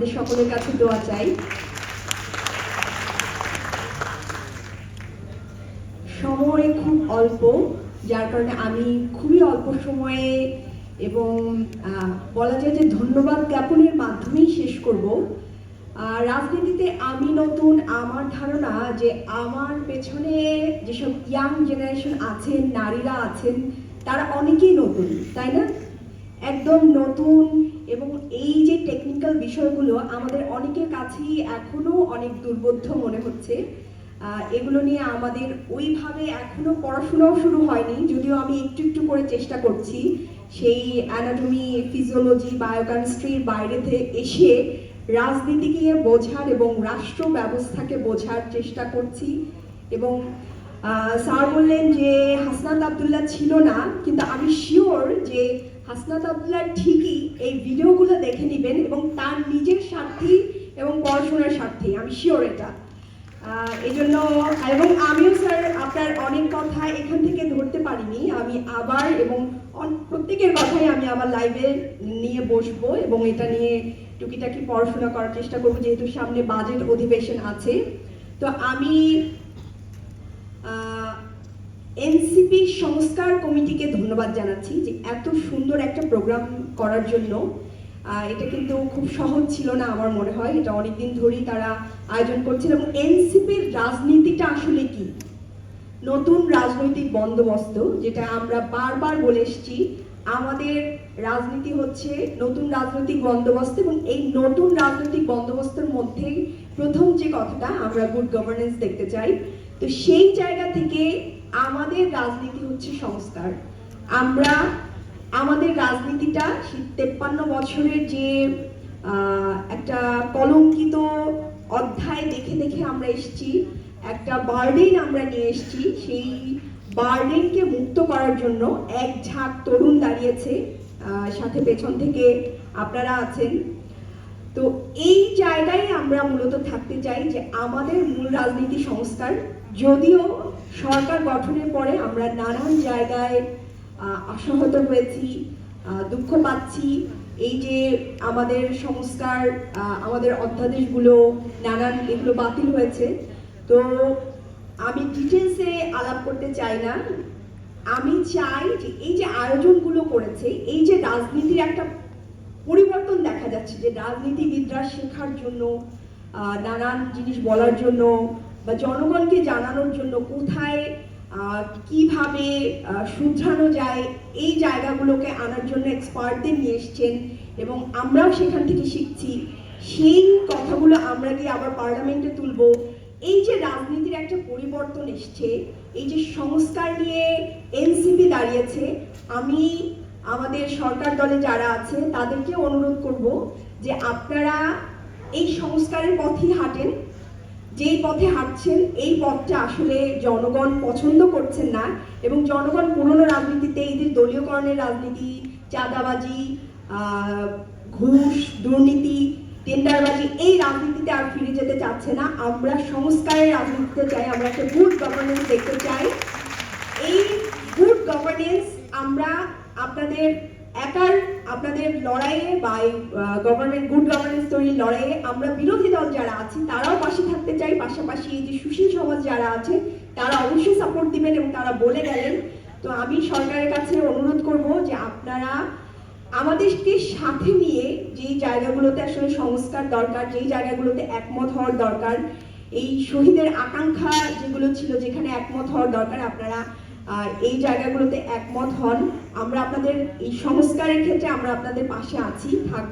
আপনাদের সকলের কাছে দোয়া চাই। সময় খুব অল্প, যার কারণে আমি খুবই অল্প সময়ে এবং বলা যায় যে ধন্যবাদ জ্ঞাপনের মাধ্যমেই শেষ করব। রাজনীতিতে আমি নতুন, আমার ধারণা যে আমার পেছনে যেসব ইয়াং জেনারেশন আছেন, নারীরা আছেন, তারা অনেকেই নতুন, তাই না? একদম নতুন। এবং এই যে টেকনিক্যাল বিষয়গুলো আমাদের অনেকের কাছেই এখনো অনেক দুর্বোধ্য মনে হচ্ছে। এগুলো নিয়ে আমাদের ওইভাবে এখনো পড়াশোনাও শুরু হয়নি, যদিও আমি একটু একটু করে চেষ্টা করছি সেই অ্যানাটমি, ফিজিওলজি, বায়োকেমিস্ট্রির বাইরে থেকে এসে রাজনীতিকে বোঝার এবং রাষ্ট্র ব্যবস্থাকে বোঝার চেষ্টা করছি। এবং স্যার বললেন যে হাসনাত আবদুল্লাহ ছিল না, কিন্তু আমি শিওর যে হাসনাত আবদুল্লাহ ঠিকই এই ভিডিওগুলো দেখে নেবেন এবং তার নিজের স্বার্থেই এবং পড়াশোনার স্বার্থেই, আমি শিওর এটা। এই জন্য এবং আমিও স্যার আপনার অনেক কথা এখান থেকে ধরতে পারিনি, আমি আবার এবং প্রত্যেকের কথাই আমি আবার লাইভে নিয়ে বসবো এবং এটা নিয়ে টুকিটাকি পড়াশোনা করার চেষ্টা করবো, যেহেতু সামনে বাজেট অধিবেশন আছে। তো আমি এনসিপি সংস্কার কমিটিকে ধন্যবাদ জানাচ্ছি যে এত সুন্দর একটা প্রোগ্রাম করার জন্য। এটা কিন্তু খুব সহজ ছিল না আমার মনে হয়, এটা অনেকদিন ধরেই তারা আয়োজন করছিল। এবং এনসিপির রাজনীতিটা আসলে কি? নতুন রাজনৈতিক বন্দোবস্ত, যেটা আমরা বারবার বলে এসেছি, আমাদের রাজনীতি হচ্ছে নতুন রাজনৈতিক বন্দোবস্ত। এবং এই নতুন রাজনৈতিক বন্দোবস্তের মধ্যে প্রথম যে কথাটা, আমরা গুড গভর্নেন্স দেখতে চাই। তো সেই জায়গা থেকে আমাদের রাজনীতি হচ্ছে সংস্কার। আমরা আমাদের রাজনীতিটা 53 বছরের যে একটা কলঙ্কিত অধ্যায় দেখে দেখে আমরা এসেছি, একটা বার্ডেন আমরা নিয়ে এসেছি, সেই বার্ডেনকে মুক্ত করার জন্য এক ঝাঁক তরুণ দাঁড়িয়েছে, সাথে পেছন থেকে আপনারা আছেন। তো এই জায়গায় আমরা মূলত থাকতে চাই যে আমাদের মূল রাজনীতি সংস্কার। যদিও সরকার গঠনের পরে আমরা নানান জায়গায় আশাহত হয়েছি, দুঃখ পাচ্ছি, এই যে আমাদের সংস্কার, আমাদের অধ্যাদেশগুলো নানান এগুলো বাতিল হয়েছে। তো আমি ডিটেলসে আলাপ করতে চাই না, আমি চাই যে এই যে আয়োজনগুলো করেছে, এই যে রাজনীতির একটা পরিবর্তন দেখা যাচ্ছে, যে রাজনীতিবিদরা শেখার জন্য, নানান জিনিস বলার জন্য বা জনগণকে জানানোর জন্য কোথায় কিভাবে শুধরানো যায়, এই জায়গাগুলোকে আনার জন্য এক্সপার্টদের নিয়ে এসছেন এবং আমরাও সেখান থেকে শিখছি। সেই কথাগুলো আমরা গিয়ে আবার পার্লামেন্টে তুলব। এই যে রাজনীতির একটা পরিবর্তন এসছে, এই যে সংস্কার নিয়ে এনসিপি দাঁড়িয়েছে, আমি আমাদের সরকার দলে যারা আছে তাদেরকে অনুরোধ করব যে আপনারা এই সংস্কারের পথেই হাঁটেন। যেই পথে হাঁটছেন এই পথটা আসলে জনগণ পছন্দ করছেন না, এবং জনগণ পুরনো রাজনীতিতে, এই যে দলীয়করণের রাজনীতি, চাঁদাবাজি, ঘুষ, দুর্নীতি, টেন্ডারবাজি, এই রাজনীতিতে আর ফিরে যেতে চাচ্ছে না। আমরা সংস্কারের রাজনীতিতে চাই, আমরা একটা গুড গভর্নেন্স দেখতে চাই। এই গুড গভর্নেন্স আমরা আপনাদের লড়াইয়ে বা গভর্নমেন্ট গুড গভর্নেন্স তৈরির লড়াইয়ে আমরা বিরোধী দল যারা আছি তারাও পাশে থাকতে চাই। পাশাপাশি এই যে সুশীল সমাজ যারা আছে তারা অবশ্যই সাপোর্ট দিবেন এবং তারা বলে গেলেন। তো আমি সরকারের কাছে অনুরোধ করব যে আপনারা আমাদেরকে সাথে নিয়ে যেই জায়গাগুলোতে আসলে সংস্কার দরকার, যেই জায়গাগুলোতে একমত হওয়ার দরকার, এই শহীদের আকাঙ্ক্ষা যেগুলো ছিল যেখানে একমত হওয়ার দরকার, আপনারা এই জায়গাগুলোতে একমত হন। আমরা আপনাদের এই সংস্কারের ক্ষেত্রে আমরা আপনাদের পাশে আছি, থাকবো।